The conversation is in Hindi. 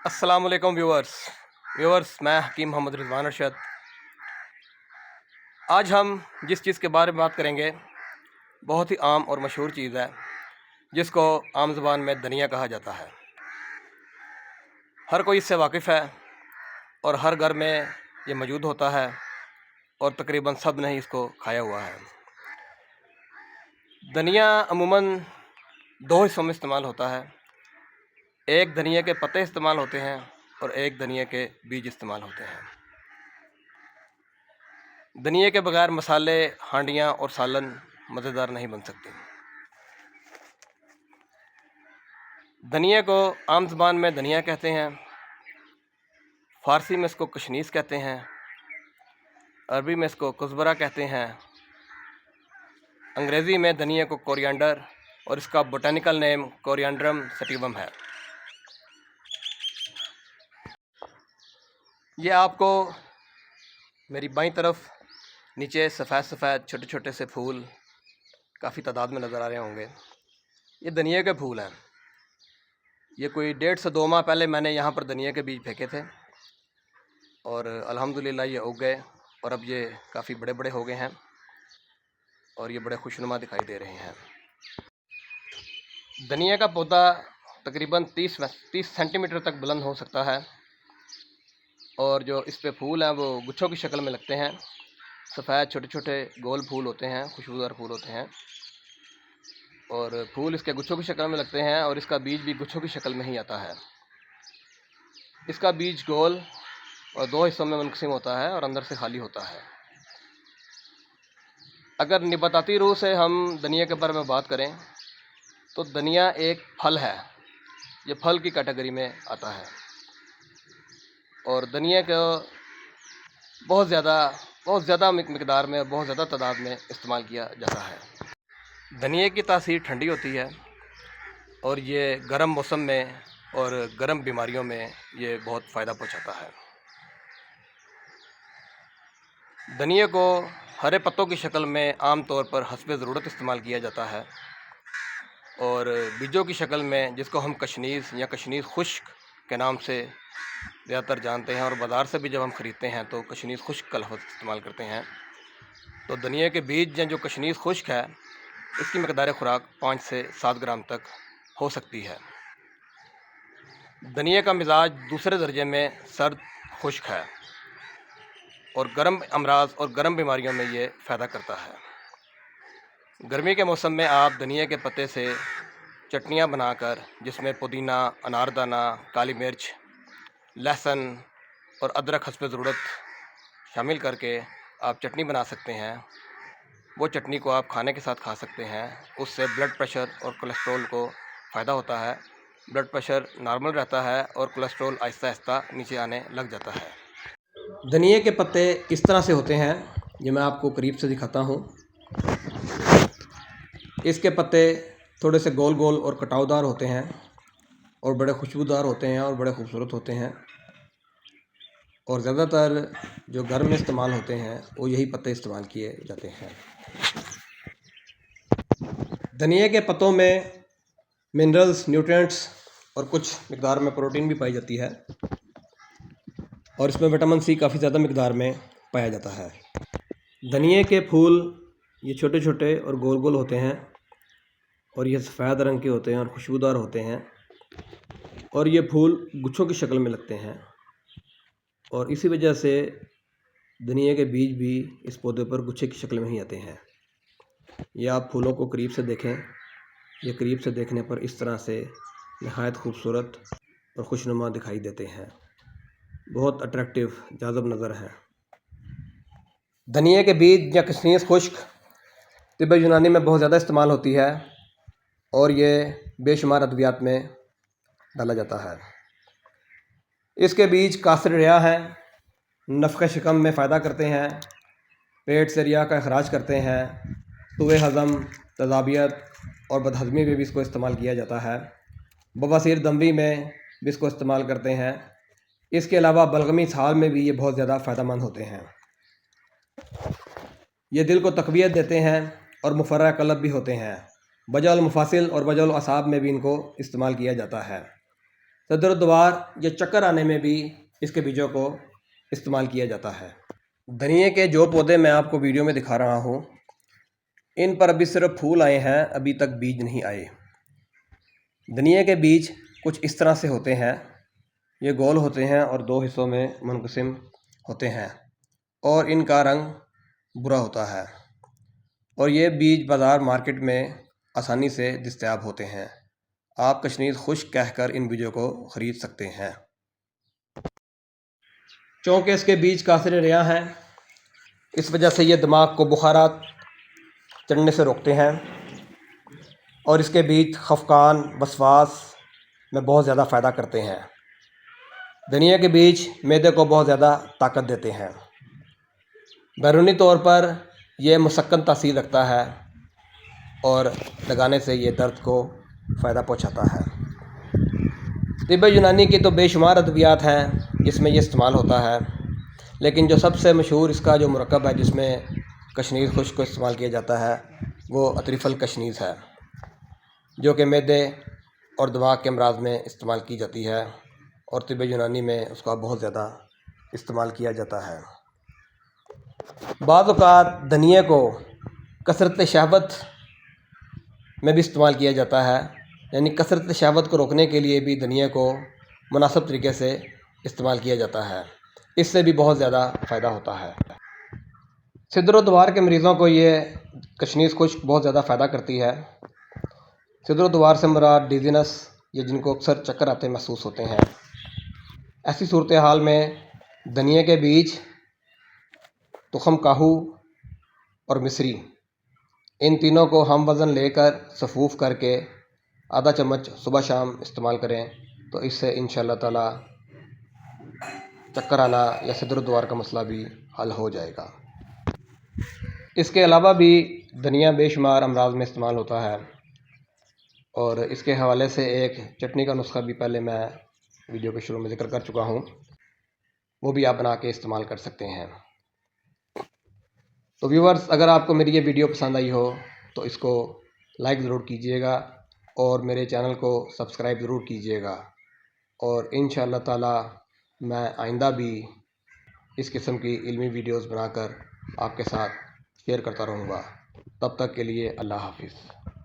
अस्सलाम वालेकुम व्यूअर्स मैं हकीम मोहम्मद रिजवान अरशद। आज हम जिस चीज़ के बारे में बात करेंगे बहुत ही आम और मशहूर चीज़ है, जिसको आम ज़बान में धनिया कहा जाता है। हर कोई इससे वाकिफ़ है और हर घर में ये मौजूद होता है और तकरीबन सब ने ही इसको खाया हुआ है। धनिया अमूमन दो हिस्सों में इस्तेमाल होता है। एक धनिया के पत्ते इस्तेमाल होते हैं और एक धनिया के बीज इस्तेमाल होते हैं। धनिया के बगैर मसाले, हांडियाँ और सालन मज़ेदार नहीं बन सकती। धनिया को आम ज़बान में धनिया कहते हैं, फ़ारसी में इसको कशनीस कहते हैं, अरबी में इसको कुज़बरा कहते हैं, अंग्रेज़ी में धनिया को कोरिएंडर और इसका बोटानिकल नेम कोरिएंड्रम सैटिवम है। ये आपको मेरी बाईं तरफ नीचे सफ़ेद सफ़ेद छोटे छोटे से फूल काफ़ी तादाद में नज़र आ रहे होंगे। ये धनिया के फूल हैं। ये कोई 1.5 से 2 माह पहले मैंने यहाँ पर धनिया के बीज फेंके थे और अल्हम्दुलिल्लाह ये उग गए और अब ये काफ़ी बड़े बड़े हो गए हैं और ये बड़े खुशनुमा दिखाई दे रहे हैं। धनिया का पौधा तकरीबन 30 सेंटीमीटर तक बुलंद हो सकता है और जो इस पे फूल हैं वो गुच्छों की शक्ल में लगते हैं। सफ़ेद छोटे छोटे गोल फूल होते हैं, खुशबूदार फूल होते हैं और फूल इसके गुच्छों की शक्ल में लगते हैं और इसका बीज भी गुच्छों की शक्ल में ही आता है। इसका बीज गोल और 2 हिस्सों में मुनक़सिम होता है और अंदर से खाली होता है। अगर निबाताती रूह से हम धनिया के बारे में बात करें तो धनिया एक फल है। ये फल की कैटेगरी में आता है और धनिया को बहुत ज़्यादा मिकदार में, बहुत ज़्यादा तादाद में इस्तेमाल किया जाता है। धनिया की तासीर ठंडी होती है और ये गर्म मौसम में और गर्म बीमारियों में ये बहुत फ़ायदा पहुंचाता है। धनिया को हरे पत्तों की शक्ल में आम तौर पर हस्बे ज़रूरत इस्तेमाल किया जाता है और बीजों की शक्ल में, जिसको हम कशनीस या कशनीस खुश्क के नाम से ज़्यादातर जानते हैं और बाज़ार से भी जब हम ख़रीदते हैं तो कशनीस खुश्क का लफ्ज़ इस्तेमाल करते हैं। तो धनिया के बीज या जो कशनीस खुश्क है, इसकी मकदार खुराक 5 से 7 ग्राम तक हो सकती है। धनिया का मिजाज दूसरे दर्जे में सर्द खुश्क है और गर्म अमराज और गर्म बीमारियों में ये फ़ायदा करता है। गर्मी के मौसम में आप धनिया के पत्ते से चटनियाँ बनाकर, जिसमें पुदीना, अनारदाना, काली मिर्च, लहसुन और अदरक हस्बे ज़रूरत शामिल करके आप चटनी बना सकते हैं। वो चटनी को आप खाने के साथ खा सकते हैं। उससे ब्लड प्रेशर और कोलेस्ट्रॉल को फ़ायदा होता है। ब्लड प्रेशर नॉर्मल रहता है और कोलेस्ट्रॉल आहिस्ता आहिस्ता नीचे आने लग जाता है। धनिया के पत्ते इस तरह से होते हैं, ये मैं आपको करीब से दिखाता हूँ। इसके पत्ते थोड़े से गोल गोल और कटावदार होते हैं और बड़े खुशबूदार होते हैं और बड़े खूबसूरत होते हैं और ज़्यादातर जो घर में इस्तेमाल होते हैं वो यही पत्ते इस्तेमाल किए जाते हैं। धनिया के पत्तों में मिनरल्स, न्यूट्रिएंट्स और कुछ मिक़दार में प्रोटीन भी पाई जाती है और इसमें विटामिन सी काफ़ी ज़्यादा मिक़दार में पाया जाता है। धनिया के फूल ये छोटे छोटे और गोल गोल होते हैं और ये सफ़ेद रंग के होते हैं और खुशबूदार होते हैं और ये फूल गुच्छों की शक्ल में लगते हैं और इसी वजह से धनिया के बीज भी इस पौधे पर गुच्छे की शक्ल में ही आते हैं। ये आप फूलों को करीब से देखें, ये करीब से देखने पर इस तरह से नहायत खूबसूरत और खुशनुमा दिखाई देते हैं। बहुत अट्रैक्टिव, जाज़ब नज़र है। धनिया के बीज या कशनीस खुश्क तिब्ब यूनानी में बहुत ज़्यादा इस्तेमाल होती है और ये बेशुमार अद्वियात में डाला जाता है। इसके बीज कासर रिया हैं, नफ़क़े शिकम में फ़ायदा करते हैं, पेट से रिया का अखराज करते हैं, तुवे हज़म, तज़ाबियत और बदहज़मी में भी इसको इस्तेमाल किया जाता है। बवासीर दमवी में भी इसको इस्तेमाल करते हैं। इसके अलावा बलगमी इसहाल में भी ये बहुत ज़्यादा फ़ायदेमंद होते हैं। ये दिल को तक़वियत देते हैं और मुफ़र्रह क़ल्ब भी होते हैं। बजाउल मुफ़ासिल और बजाउल असाब में भी इनको इस्तेमाल किया जाता है। सदर द्वार या चक्कर आने में भी इसके बीजों को इस्तेमाल किया जाता है। धनिए के जो पौधे मैं आपको वीडियो में दिखा रहा हूँ, इन पर अभी सिर्फ फूल आए हैं, अभी तक बीज नहीं आए। धनिए के बीज कुछ इस तरह से होते हैं, ये गोल होते हैं और 2 हिस्सों में मुनक़सिम होते हैं और इनका रंग भूरा होता है और ये बीज बाज़ार मार्केट में आसानी से दस्तयाब होते हैं। आप कशनीज़ खुश्क कहकर इन बीजों को ख़रीद सकते हैं। चूँकि इसके बीज कासिर रियाँ हैं, इस वजह से ये दिमाग को बुखारात चढ़ने से रोकते हैं और इसके बीज खफकान वसवास में बहुत ज़्यादा फ़ायदा करते हैं। धनिया के बीज मैदे को बहुत ज़्यादा ताकत देते हैं। बैरूनी तौर पर यह मुसक्कन तासीर रखता है और लगाने से ये दर्द को फ़ायदा पहुंचाता है। तिब्ब यूनानी की तो बेशुमार अद्वियात हैं जिसमें ये इस्तेमाल होता है, लेकिन जो सबसे मशहूर इसका जो मुरक्कब है जिसमें कशनीज़ खुश्क को इस्तेमाल किया जाता है वो अतरीफ़ल कशनीज़ है, जो कि मैदे और दिमाग के अमराज में इस्तेमाल की जाती है और तिब्ब यूनानी में उसका बहुत ज़्यादा इस्तेमाल किया जाता है। बाज़ औक़ात धनिए को कसरत शहवत में भी इस्तेमाल किया जाता है, यानी कसरत शहवत को रोकने के लिए भी धनिए को मुनासिब तरीके से इस्तेमाल किया जाता है। इससे भी बहुत ज़्यादा फ़ायदा होता है। सिदर द्वार के मरीज़ों को ये कशनीज़ खुश्क बहुत ज़्यादा फ़ायदा करती है। सिदर द्वार से मुराद डिज़ीनेस या जिनको अक्सर चक्कर आते महसूस होते हैं, ऐसी सूरत हाल में धनिए के बीज, तुखम काहू और मिस्री, इन तीनों को हम वज़न लेकर सफ़ूफ़ करके आधा चम्मच सुबह शाम इस्तेमाल करें तो इससे इंशाअल्लाह ताला चक्कर आना या सिदर द्वार का मसला भी हल हो जाएगा। इसके अलावा भी धनिया बेशुमार अमराज में इस्तेमाल होता है और इसके हवाले से एक चटनी का नुस्खा भी पहले मैं वीडियो के शुरू में ज़िक्र कर चुका हूँ, वो भी आप बना के इस्तेमाल कर सकते हैं। तो व्यूअर्स, अगर आपको मेरी ये वीडियो पसंद आई हो तो इसको लाइक ज़रूर कीजिएगा और मेरे चैनल को सब्सक्राइब ज़रूर कीजिएगा और इंशाअल्लाह ताला मैं आइंदा भी इस किस्म की इल्मी वीडियोस बनाकर आपके साथ शेयर करता रहूँगा। तब तक के लिए अल्लाह हाफ़िज़।